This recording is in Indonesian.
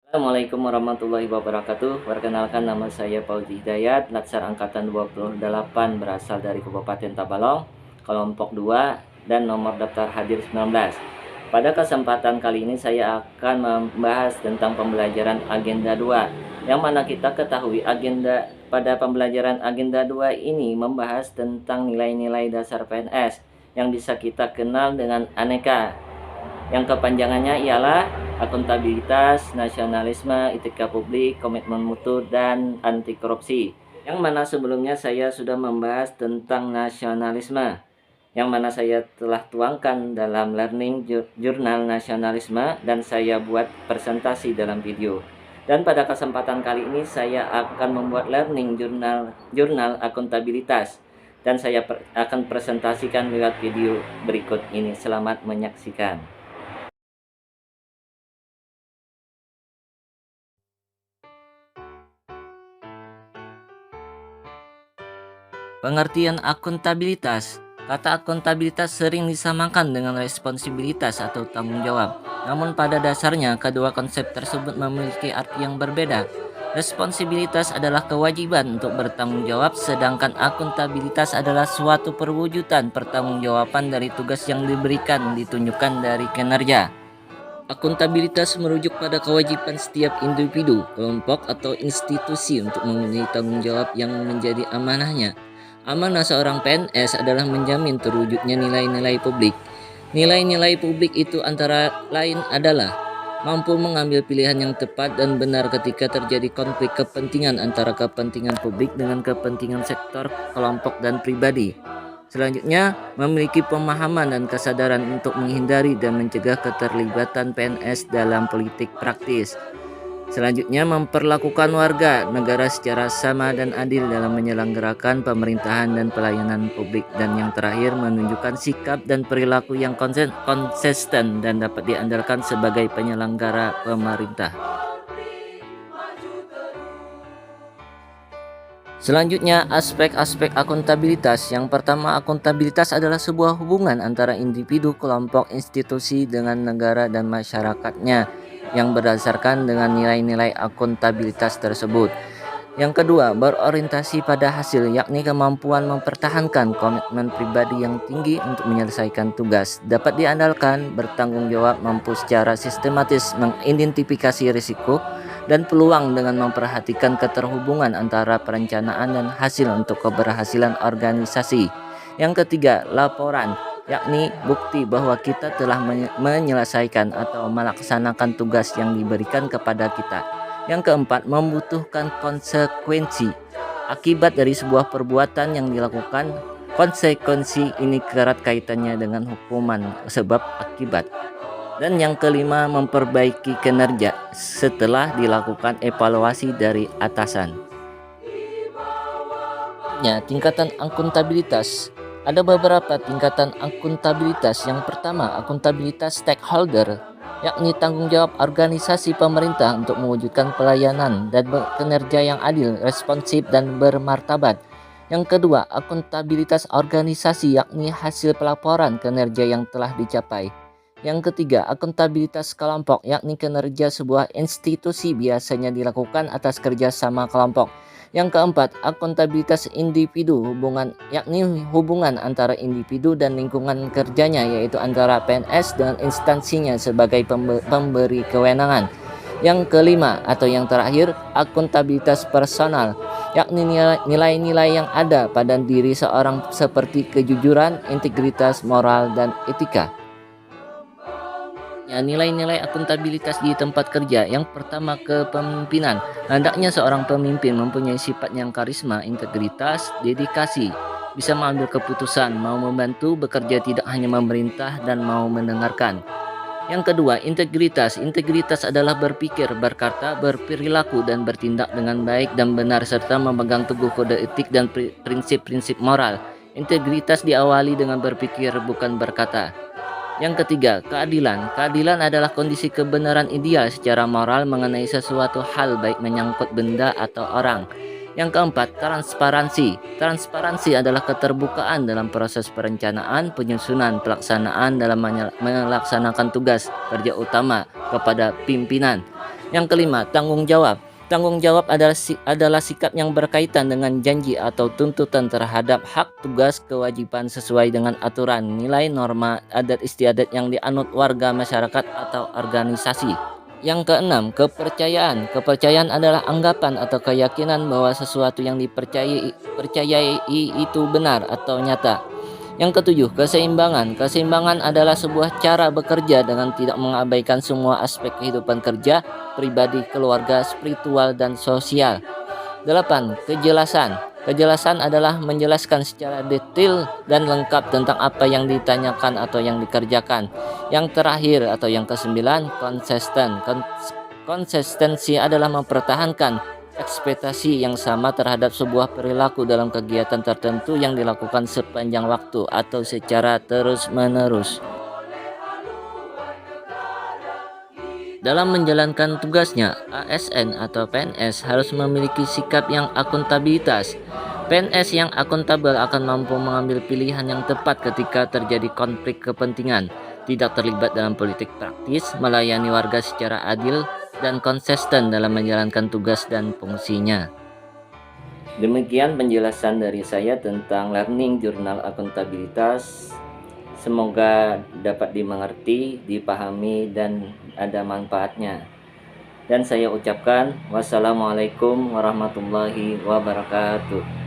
Assalamualaikum warahmatullahi wabarakatuh. Perkenalkan, nama saya Fauzi Hidayat, Latsar Angkatan 28, berasal dari Kabupaten Tabalong, kelompok 2, dan nomor daftar hadir 19. Pada kesempatan kali ini saya akan membahas tentang pembelajaran agenda 2, yang mana kita ketahui pada pembelajaran agenda 2 ini membahas tentang nilai-nilai dasar PNS yang bisa kita kenal dengan aneka, yang kepanjangannya ialah akuntabilitas, nasionalisme, etika publik, komitmen mutu, dan anti korupsi. Yang mana sebelumnya saya sudah membahas tentang nasionalisme, yang mana saya telah tuangkan dalam learning jurnal nasionalisme dan saya buat presentasi dalam video. Dan pada kesempatan kali ini saya akan membuat learning jurnal akuntabilitas, dan saya akan presentasikan lewat video berikut ini. Selamat menyaksikan. Pengertian akuntabilitas. Kata akuntabilitas sering disamakan dengan responsibilitas atau tanggung jawab. Namun pada dasarnya kedua konsep tersebut memiliki arti yang berbeda. Responsibilitas adalah kewajiban untuk bertanggung jawab, sedangkan akuntabilitas adalah suatu perwujudan pertanggungjawaban dari tugas yang diberikan ditunjukkan dari kinerja. Akuntabilitas merujuk pada kewajiban setiap individu, kelompok, atau institusi untuk memenuhi tanggung jawab yang menjadi amanahnya. Amanah seorang PNS adalah menjamin terwujudnya nilai-nilai publik. Nilai-nilai publik itu antara lain adalah mampu mengambil pilihan yang tepat dan benar ketika terjadi konflik kepentingan antara kepentingan publik dengan kepentingan sektor, kelompok, dan pribadi. Selanjutnya, memiliki pemahaman dan kesadaran untuk menghindari dan mencegah keterlibatan PNS dalam politik praktis. Selanjutnya, memperlakukan warga negara secara sama dan adil dalam menyelenggarakan pemerintahan dan pelayanan publik. Dan yang terakhir, menunjukkan sikap dan perilaku yang konsisten dan dapat diandalkan sebagai penyelenggara pemerintah. Selanjutnya, aspek-aspek akuntabilitas. Yang pertama, akuntabilitas adalah sebuah hubungan antara individu, kelompok, institusi dengan negara dan masyarakatnya yang berdasarkan dengan nilai-nilai akuntabilitas tersebut. Yang kedua, berorientasi pada hasil, yakni kemampuan mempertahankan komitmen pribadi yang tinggi untuk menyelesaikan tugas, dapat diandalkan, bertanggung jawab, mampu secara sistematis mengidentifikasi risiko dan peluang dengan memperhatikan keterhubungan antara perencanaan dan hasil untuk keberhasilan organisasi. Yang ketiga, laporan, yakni bukti bahwa kita telah menyelesaikan atau melaksanakan tugas yang diberikan kepada kita. Yang keempat, membutuhkan konsekuensi. Akibat dari sebuah perbuatan yang dilakukan, konsekuensi ini erat kaitannya dengan hukuman sebab akibat. Dan yang kelima, memperbaiki kinerja setelah dilakukan evaluasi dari atasan. Tingkatan akuntabilitas. Ada beberapa tingkatan akuntabilitas. Yang pertama, akuntabilitas stakeholder, yakni tanggung jawab organisasi pemerintah untuk mewujudkan pelayanan dan kinerja yang adil, responsif, dan bermartabat. Yang kedua, akuntabilitas organisasi, yakni hasil pelaporan kinerja yang telah dicapai. Yang ketiga, akuntabilitas kelompok, yakni kinerja sebuah institusi biasanya dilakukan atas kerjasama kelompok. Yang keempat, akuntabilitas individu, yakni hubungan antara individu dan lingkungan kerjanya, yaitu antara PNS dengan instansinya sebagai pemberi kewenangan. Yang kelima atau yang terakhir, akuntabilitas personal, yakni nilai-nilai yang ada pada diri seorang seperti kejujuran, integritas, moral, dan etika. Nilai-nilai akuntabilitas di tempat kerja. Yang pertama, kepemimpinan. Hendaknya seorang pemimpin mempunyai sifat yang karisma, integritas, dedikasi, bisa mengambil keputusan, mau membantu, bekerja, tidak hanya memerintah, dan mau mendengarkan. Yang kedua, integritas. Integritas adalah berpikir, berkata, berperilaku, dan bertindak dengan baik dan benar, serta memegang teguh kode etik dan prinsip-prinsip moral. Integritas diawali dengan berpikir, bukan berkata. Yang ketiga, keadilan. Keadilan adalah kondisi kebenaran ideal secara moral mengenai sesuatu hal, baik menyangkut benda atau orang. Yang keempat, transparansi. Transparansi adalah keterbukaan dalam proses perencanaan, penyusunan, pelaksanaan dalam melaksanakan tugas kerja utama kepada pimpinan. Yang kelima, tanggung jawab. Tanggung jawab adalah sikap yang berkaitan dengan janji atau tuntutan terhadap hak, tugas, kewajiban sesuai dengan aturan, nilai, norma, adat istiadat yang dianut warga masyarakat atau organisasi. Yang keenam, kepercayaan. Kepercayaan adalah anggapan atau keyakinan bahwa sesuatu yang percayai itu benar atau nyata. Yang ketujuh, keseimbangan. Keseimbangan adalah sebuah cara bekerja dengan tidak mengabaikan semua aspek kehidupan kerja, pribadi, keluarga, spiritual, dan sosial. 8. Kejelasan. Kejelasan adalah menjelaskan secara detail dan lengkap tentang apa yang ditanyakan atau yang dikerjakan. Yang terakhir atau yang kesembilan, konsisten. Konsistensi adalah mempertahankan ekspektasi yang sama terhadap sebuah perilaku dalam kegiatan tertentu yang dilakukan sepanjang waktu atau secara terus-menerus. Dalam menjalankan tugasnya, ASN atau PNS harus memiliki sikap yang akuntabilitas. PNS yang akuntabel akan mampu mengambil pilihan yang tepat ketika terjadi konflik kepentingan, tidak terlibat dalam politik praktis, melayani warga secara adil, dan konsisten dalam menjalankan tugas dan fungsinya. Demikian penjelasan dari saya tentang learning jurnal akuntabilitas. Semoga dapat dimengerti, dipahami, dan ada manfaatnya. Dan saya ucapkan wassalamualaikum warahmatullahi wabarakatuh.